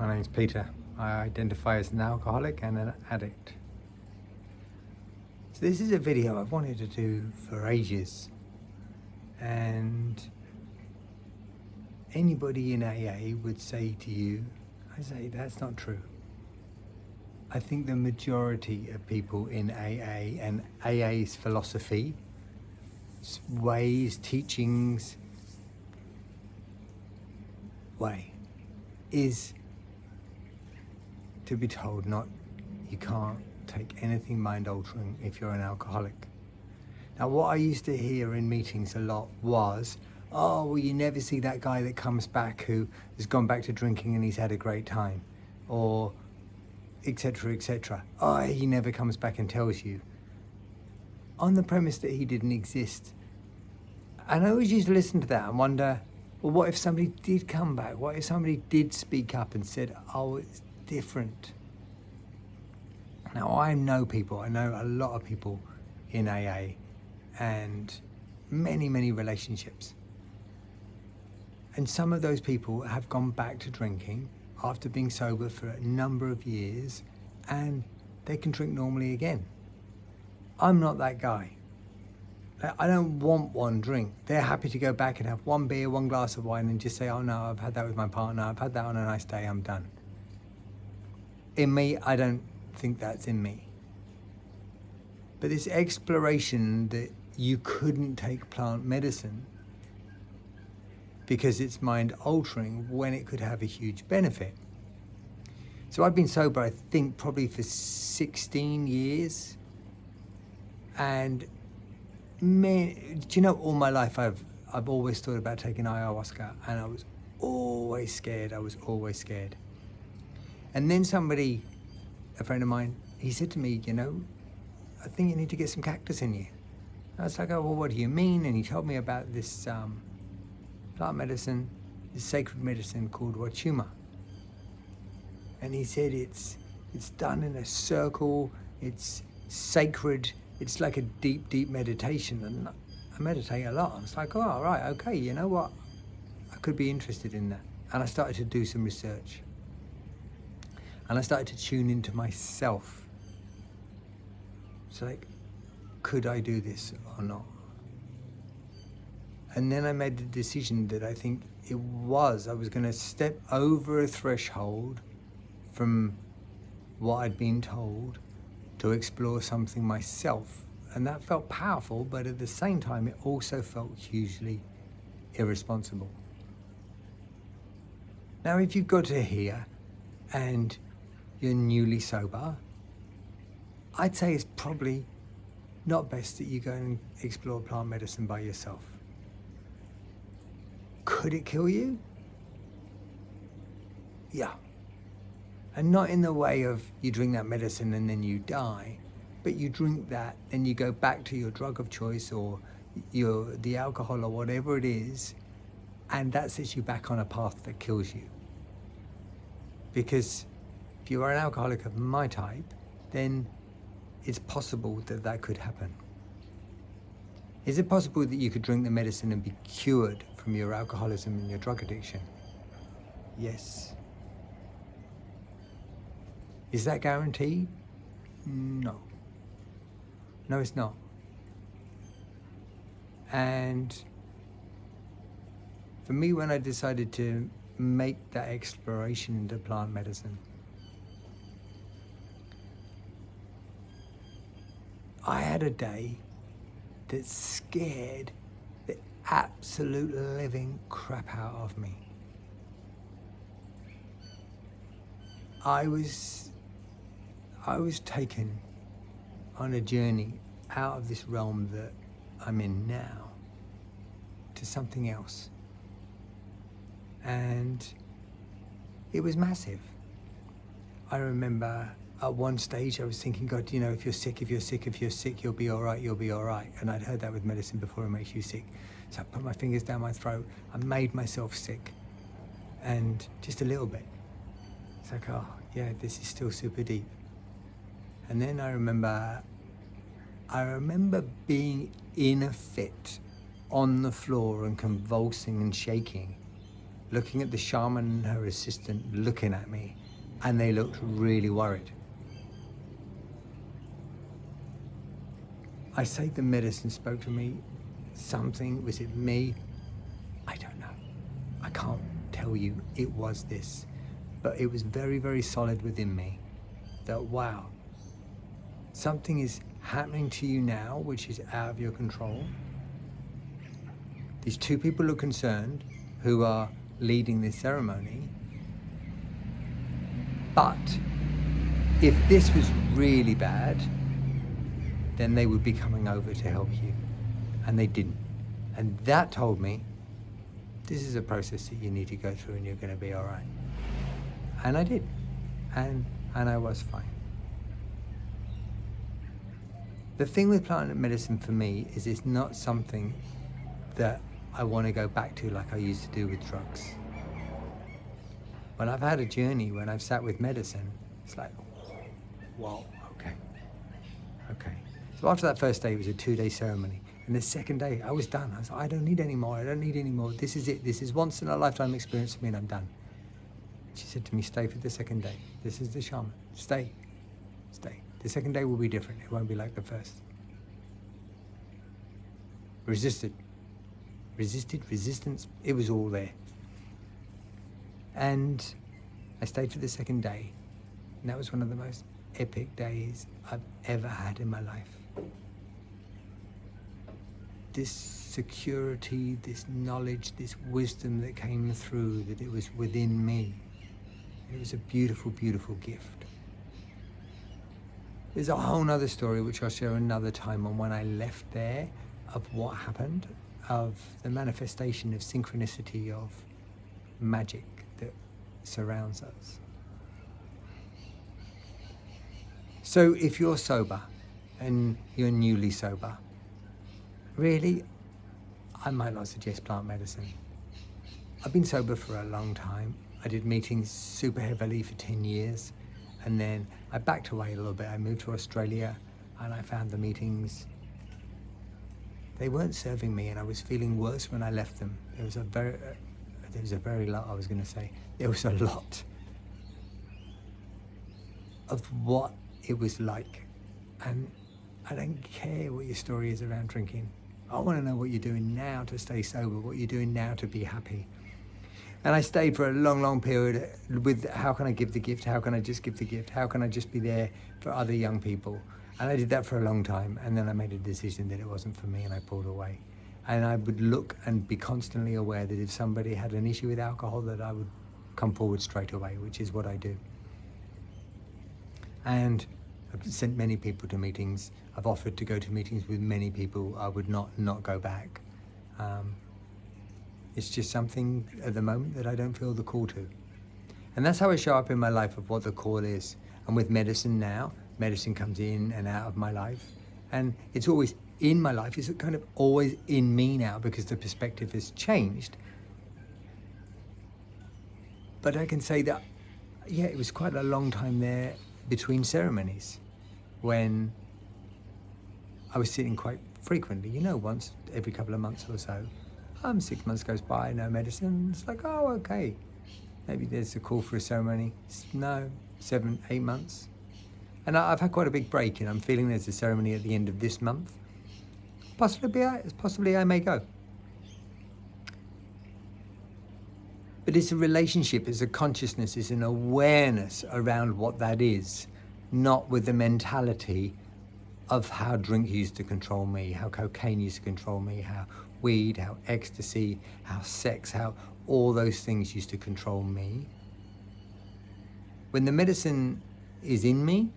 My name's Peter. I identify as an alcoholic and an addict. So this is a video I've wanted to do for ages, and anybody in AA would say to you, I say that's not true. I think the majority of people in AA and AA's philosophy, ways, teachings, is to be told you can't take anything mind altering if you're an alcoholic. Now what I used to hear in meetings a lot was, oh, well, you never see that guy that comes back who has gone back to drinking and he's had a great time, or etc, etc. Oh, he never comes back and tells you, on the premise that he didn't exist. And I always used to listen to that and wonder, well, what if somebody did come back? What if somebody did speak up and said, oh, it's different? Now, I know a lot of people in AA and many, many relationships. And some of those people have gone back to drinking after being sober for a number of years, and they can drink normally again. I'm not that guy. I don't want one drink. They're happy to go back and have one beer, one glass of wine and just say, oh no, I've had that with my partner, I've had that on a nice day, I'm done. In me, I don't think that's in me. But this exploration that you couldn't take plant medicine because it's mind altering when it could have a huge benefit. So I've been sober, I think, probably for 16 years. And do you know, all my life I've always thought about taking ayahuasca, and I was always scared. And then a friend of mine, he said to me, you know, I think you need to get some cactus in you. I was like, oh, well, what do you mean? And he told me about this plant medicine, this sacred medicine called wachuma. And he said it's done in a circle, it's sacred, it's like a deep, deep meditation. And I meditate a lot. I was like, oh, all right, okay, you know what? I could be interested in that. And I started to do some research. And I started to tune into myself. It's like, could I do this or not? And then I made the decision that I think I was going to step over a threshold from what I'd been told to explore something myself. And that felt powerful, but at the same time, it also felt hugely irresponsible. Now, if you got to here and you're newly sober, I'd say it's probably not best that you go and explore plant medicine by yourself. Could it kill you? Yeah. And not in the way of you drink that medicine and then you die, but you drink that and you go back to your drug of choice or the alcohol or whatever it is, and that sets you back on a path that kills you. Because if you are an alcoholic of my type, then it's possible that that could happen. Is it possible that you could drink the medicine and be cured from your alcoholism and your drug addiction? Yes. Is that guaranteed? No. No, it's not. And for me, when I decided to make that exploration into plant medicine, I had a day that scared the absolute living crap out of me. I was taken on a journey out of this realm that I'm in now to something else. And it was massive. I remember at one stage I was thinking, God, you know, if you're sick, you'll be all right. And I'd heard that with medicine before, it makes you sick. So I put my fingers down my throat, I made myself sick. And just a little bit. It's like, oh, yeah, this is still super deep. And then I remember being in a fit on the floor and convulsing and shaking looking at the shaman and her assistant looking at me, and they looked really worried. I say the medicine spoke to me. Something, was it me? I don't know. I can't tell you it was this, but it was very, very solid within me that, wow, something is happening to you now which is out of your control. These two people are concerned who are leading this ceremony, but if this was really bad, then they would be coming over to help you, and they didn't. And that told me, this is a process that you need to go through and you're going to be all right. And I did, and I was fine. The thing with plant medicine for me is it's not something that I want to go back to like I used to do with drugs. When I've had a journey, when I've sat with medicine, it's like, whoa, okay. So after that first day, it was a 2-day ceremony. And the second day, I was done. I was like, I don't need any more. I don't need any more. This is it. This is once in a lifetime experience for me, and I'm done. She said to me, stay for the second day. This is the shaman. Stay. The second day will be different. It won't be like the first. Resistance, it was all there. And I stayed for the second day, and that was one of the most epic days I've ever had in my life. This security, this knowledge, this wisdom that came through, that it was within me. It was a beautiful, beautiful gift. There's a whole nother story which I'll share another time on when I left there, of what happened, of the manifestation of synchronicity, of magic that surrounds us. So if you're sober and you're newly sober, really, I might not suggest plant medicine. I've been sober for a long time. I did meetings super heavily for 10 years, and then I backed away a little bit. I moved to Australia, and I found the meetings, they weren't serving me, and I was feeling worse when I left them. There was a lot of what it was like. And I don't care what your story is around drinking. I want to know what you're doing now to stay sober, what you're doing now to be happy. And I stayed for a long, long period with, how can I give the gift? How can I just give the gift? How can I just be there for other young people? And I did that for a long time. And then I made a decision that it wasn't for me, and I pulled away. And I would look and be constantly aware that if somebody had an issue with alcohol, that I would come forward straight away, which is what I do. And I've sent many people to meetings. I've offered to go to meetings with many people. I would not go back. It's just something at the moment that I don't feel the call to. And that's how I show up in my life, of what the call is. And with medicine now, medicine comes in and out of my life. And it's always in my life. It's kind of always in me now, because the perspective has changed. But I can say that, yeah, it was quite a long time there between ceremonies, when I was sitting quite frequently, once every couple of months or so. 6 months goes by, no medicine. It's like, oh, okay. Maybe there's a call for a ceremony. No, 7, 8 months. And I've had quite a big break, and I'm feeling there's a ceremony at the end of this month. Possibly I may go. But it's a relationship, it's a consciousness, it's an awareness around what that is, not with the mentality of how drink used to control me, how cocaine used to control me, how weed, how ecstasy, how sex, how all those things used to control me. When the medicine is in me,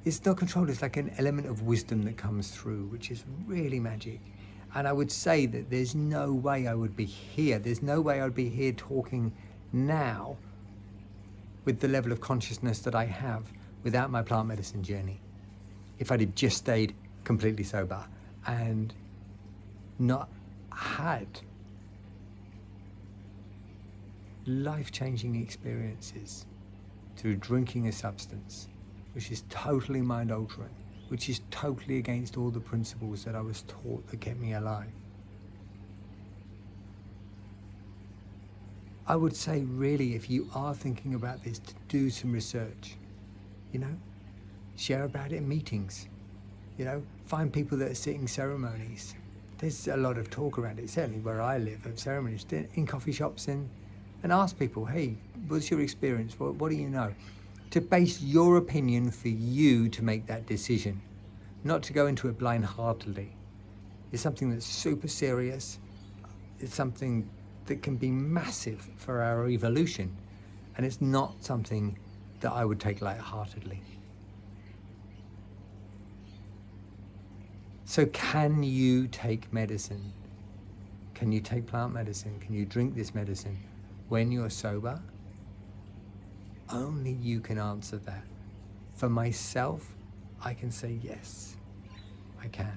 it's not controlled. It's like an element of wisdom that comes through, which is really magic. And I would say that there's no way I would be here. There's no way I would be here talking now with the level of consciousness that I have without my plant medicine journey. If I'd have just stayed completely sober and not had life-changing experiences through drinking a substance, which is totally mind-altering, which is totally against all the principles that I was taught that kept me alive. I would say really, if you are thinking about this, to do some research, share about it in meetings, find people that are sitting ceremonies. There's a lot of talk around it, certainly where I live, of ceremonies, in coffee shops, and ask people, hey, what's your experience? What do you know? To base your opinion for you to make that decision, not to go into it blind-heartedly. It's something that's super serious. It's something that can be massive for our evolution. And it's not something that I would take lightheartedly. So can you take medicine? Can you take plant medicine? Can you drink this medicine when you're sober? Only you can answer that. For myself, I can say yes, I can.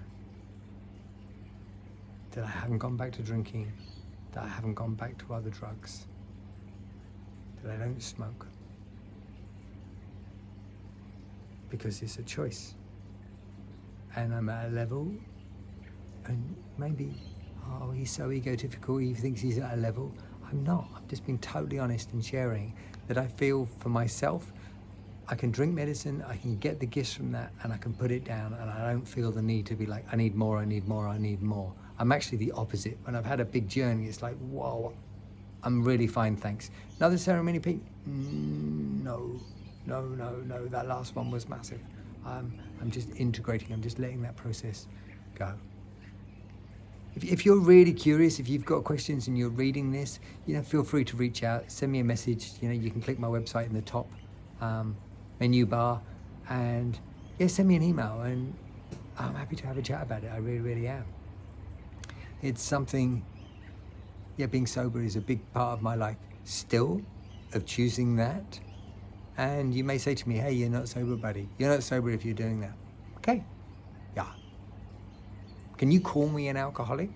That I haven't gone back to drinking, that I haven't gone back to other drugs, that I don't smoke. Because it's a choice. And I'm at a level, and maybe, oh, he's so egotistical, he thinks he's at a level. I'm not. I've just been totally honest in sharing that I feel for myself, I can drink medicine, I can get the gifts from that, and I can put it down, and I don't feel the need to be like, I need more, I need more, I need more. I'm actually the opposite. When I've had a big journey, it's like, whoa, I'm really fine, thanks. Another ceremony, Pete? No, that last one was massive. I'm just integrating, I'm just letting that process go. If you're really curious, if you've got questions and you're reading this, feel free to reach out, send me a message. You can click my website in the top menu bar, and send me an email, and I'm happy to have a chat about it. I really, really am. It's something, being sober is a big part of my life still, of choosing that. And you may say to me, hey, you're not sober, buddy. You're not sober if you're doing that. Okay, yeah. Can you call me an alcoholic?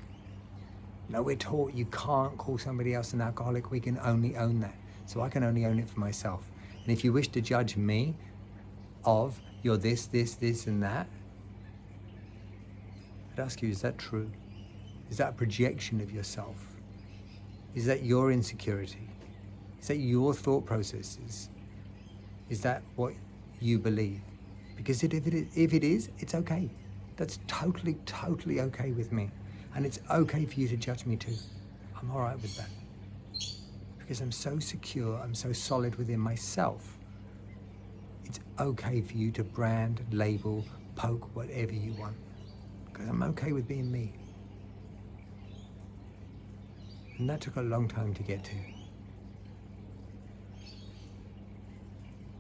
No, we're taught you can't call somebody else an alcoholic. We can only own that. So I can only own it for myself. And if you wish to judge me of you're this, and that, I'd ask you, is that true? Is that a projection of yourself? Is that your insecurity? Is that your thought processes? Is that what you believe? Because if it is, it's okay. That's totally, totally okay with me. And it's okay for you to judge me too. I'm all right with that. Because I'm so secure, I'm so solid within myself. It's okay for you to brand, label, poke, whatever you want. Because I'm okay with being me. And that took a long time to get to.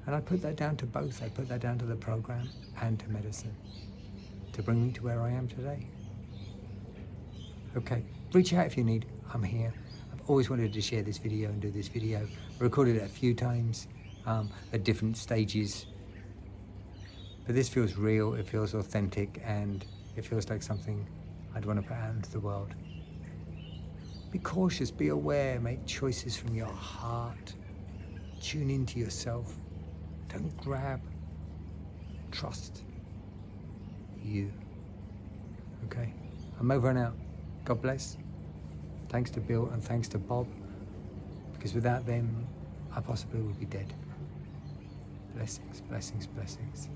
And I put that down to both. I put that down to the program and to medicine to bring me to where I am today. Okay, reach out if you need. I'm here. I've always wanted to share this video and do this video. I recorded it a few times at different stages. But this feels real, it feels authentic, and it feels like something I'd want to put out into the world. Be cautious, be aware, make choices from your heart. Tune into yourself. Don't grab. Trust you. Okay? I'm over and out. God bless. Thanks to Bill and thanks to Bob, because without them, I possibly would be dead. Blessings, blessings, blessings.